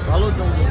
ভালো জঙ্গল।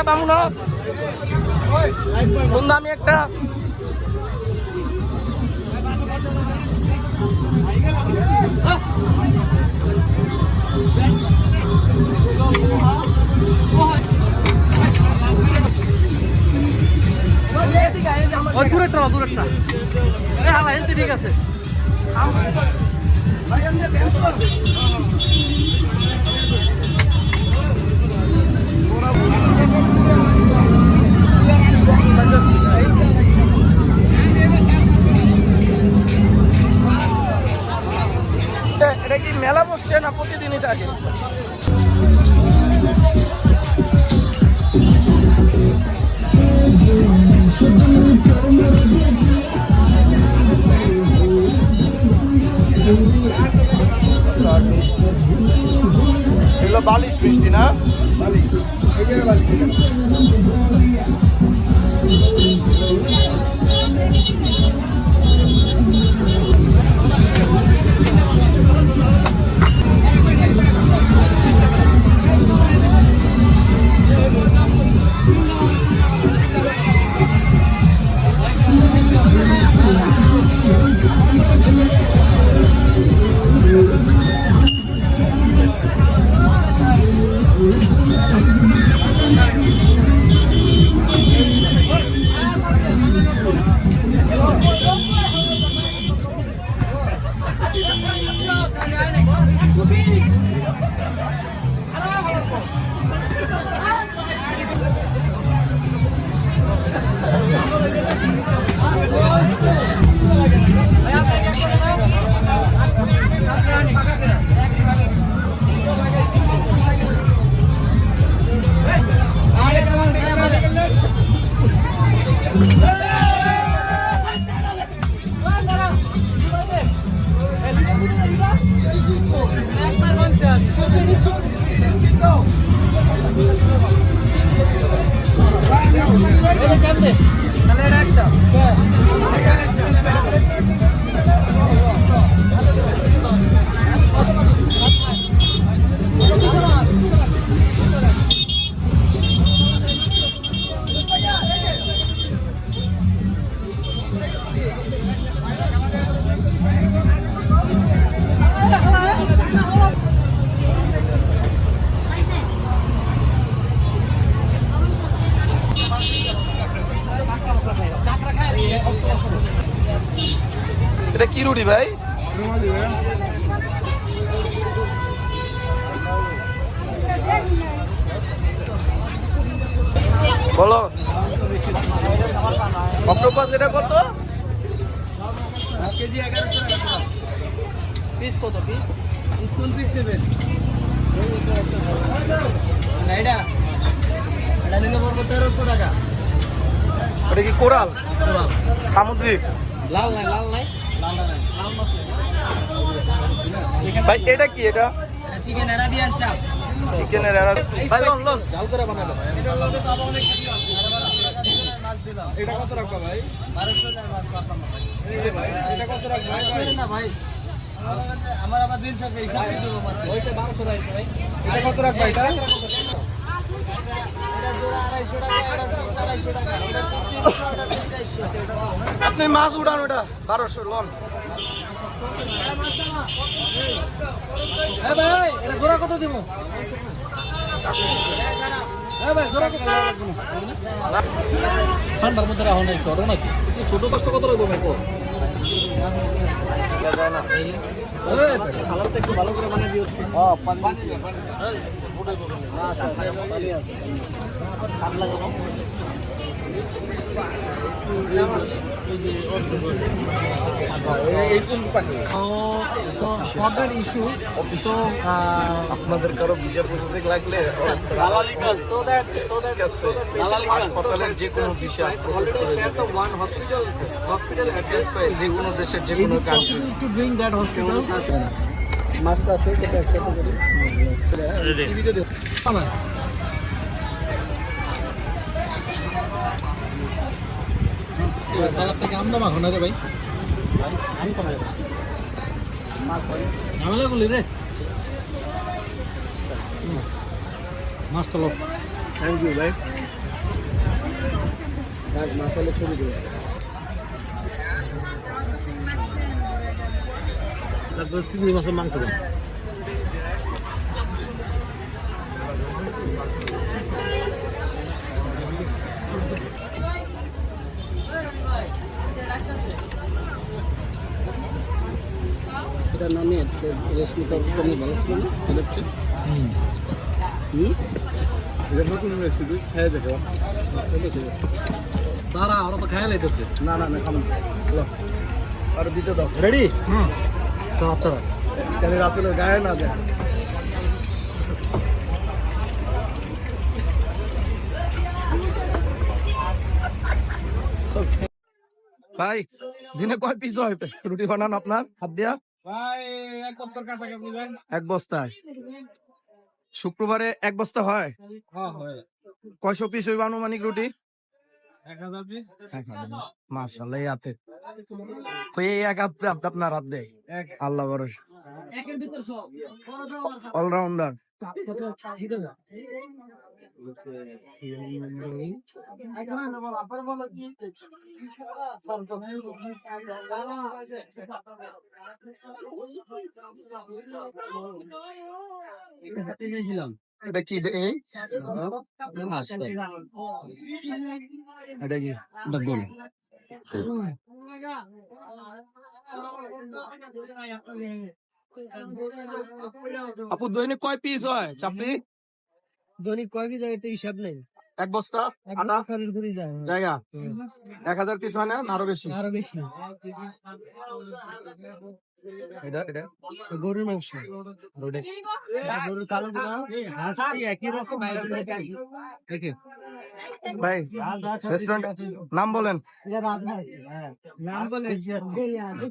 পাবো না বন্ধু, আমি একটা দূরেরটা দূরেরটা হালা হেনতে ঠিক আছে। এটা কি মেলা বসছে না প্রতিদিনই থাকে? এগুলো বালিশ মিষ্টি না? এটা কি রুটি ভাই? বলো অক্টোপাস এটা কত? কেজি 1100 টাকা। পিস কত? পিস কোন পিস নেবেন? এটা নিলে পড়বে 1300 টাকা। ওটা কি কোরাল? সামুদ্রিক? লাল নাই লাল মাছ ভাই। এটা কি? এটা চিকেন আরাবিয়ান চাপ। চিকেনের ভাই লোন জাল করে বানালো। এটা লগে তো অনেক মাছ দিলাম। এটা কত রাখবা ভাই? 1200 টাকা মাছ পাতাম ভাই। এই যে ভাই এটা কত রাখবা ভাই? না ভাই আমার আবার বিল শেষে হিসাব দিয়ে দেব মাছ। ওইটা 1200 টাকা ভাই। এটা কত রাখবা? এটা জোড়া 250 টাকা, এটা 250 টাকা, এটা 300 টাকা, 400। আপনি মাছ উড়ান, ওটা 1200 লোন। হ্যাঁ ভাই এটা জোড়া কত দিব? হ্যাঁ ভাই জোড়া কত লাগবে? ঠান্ডার মধ্যে রাখো নাই করো নাকি? ছোট কষ্ট কত লাগবে ভাই? যায় না সালাদটা একটু ভালো করে বানিয়ে দিও। হ্যাঁ পানি আছে। ঠান্ডা লাগবে। আপনাদের কারো ভিসা প্রসেসিং লাগলে যে কোনো ভিসা হসপিটাল অ্যাড্রেস যে কোনো দেশের যে কোনো country to bring that hospital. মাছটা আছে সেটা একসাথে করি। সালাদটাকে আমদা মাখো না রে ভাই। ঝামেলা করলি রে। মাছটা লো। থ্যাংক ইউ ভাই। মাসালে ছবি দেবো। তারপর চিংড়ি মাছের মাংস দেন। এটা নামে রেশমি তরকারি ভালো ছিল না? এটা হচ্ছে এটা নতুন রেসিপি, খেয়ে দেখো। তারা ওরা তো খেয়ে লাইতেছে। না না না খাবেন আর দিতে দাও। রেডি? তো আচ্ছা কেন রাসেলের গায়ে না দেয়। ভাই দিনে কয় পিস হয় রুটি বানান আপনার হাত দিয়া? ভাই এক বস্তার কাছাকাছি। এক বস্তায় শুক্রবারে এক বস্তা হয়? হ্যাঁ হয়। কয়শো পিস হইব আনুমানিক রুটি? 1000 পিস। মাশাআল্লাহ। ইয়াতে এই এক হাতে আপনার হাত দেয় আল্লাহ ভরসা। অলরাউন্ডার। এটা কি এটা কি এটা গোল। আপু দৈনিক কয় পিস হয় চাপড়ি? দৈনিক কয় পিস হয় এটা হিসাব নেই। এক বস্তা জায়গা 1000 পিস হয় না আরো বেশি? আরো বেশি। এটা এটা গরুর মাংস। গরুর কালো একই রকম। ভাই রেস্টুরেন্ট নাম বলেন। নাম বলেন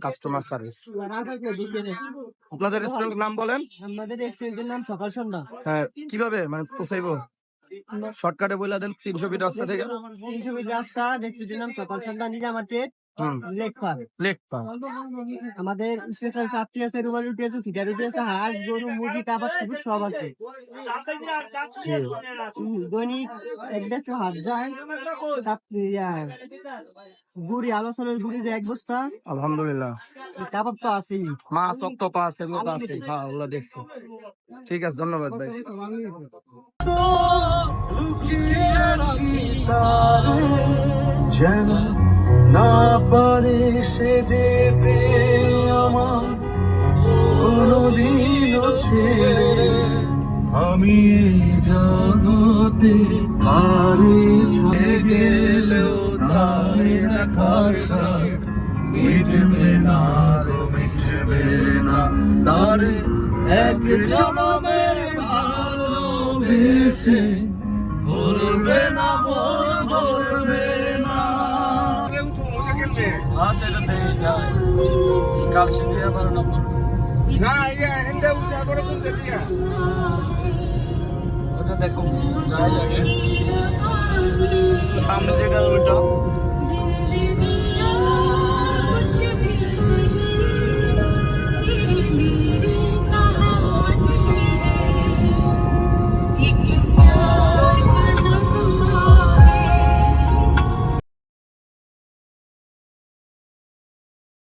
কাস্টমার সার্ভিস। আপনাদের রেস্টুরেন্টের নাম বলেন। আমাদের রেস্টুরেন্টের নাম সকাল সন্ধ্যা। হ্যাঁ কিভাবে মানে পৌঁছাইবো? শর্টকাটে বলে দেন। 300 ফিট রাস্তা থেকে 300 ফিট রাস্তা রেস্টুরেন্টের নাম সকাল সন্ধ্যা। নিজে আমার ট্রেড লেক পার। আমাদের স্পেশাল চাপটি আছে, রুমাল রুটি আছে, সিটা রুটি আছে, হাঁস গরু মুরগি কাবাব সব আছে। দৈনিক 150 হাত যায়। গুড়ি আলোচনার গুড়ি যে এক বস্তা। আলহামদুলিল্লাহ। কাবাব তো আছেই, মাছ অক্টোপাস আছে, এগুলো তো আছে। হ্যাঁ ওগুলো দেখছি। ঠিক আছে ধন্যবাদ ভাই। যেন না পারে সে যেতে আমার কোনদিনও ছেড়ে। আমি এই জগতে তারে ছেড়ে গেলেও তারে দেখার স্বাদ মিটবে না গো, মিটবে না। তারে এক জনমের ভালোবেসে ভুলবে না, ভুলবে না। আচ্ছা এটা দেখি যায় কাল শিখিয়ে 12 নম্বর না এন্ডে উঠা করে বলতে দিয়া ওটা দেখো যাই আগে সামনে যেটা ওটা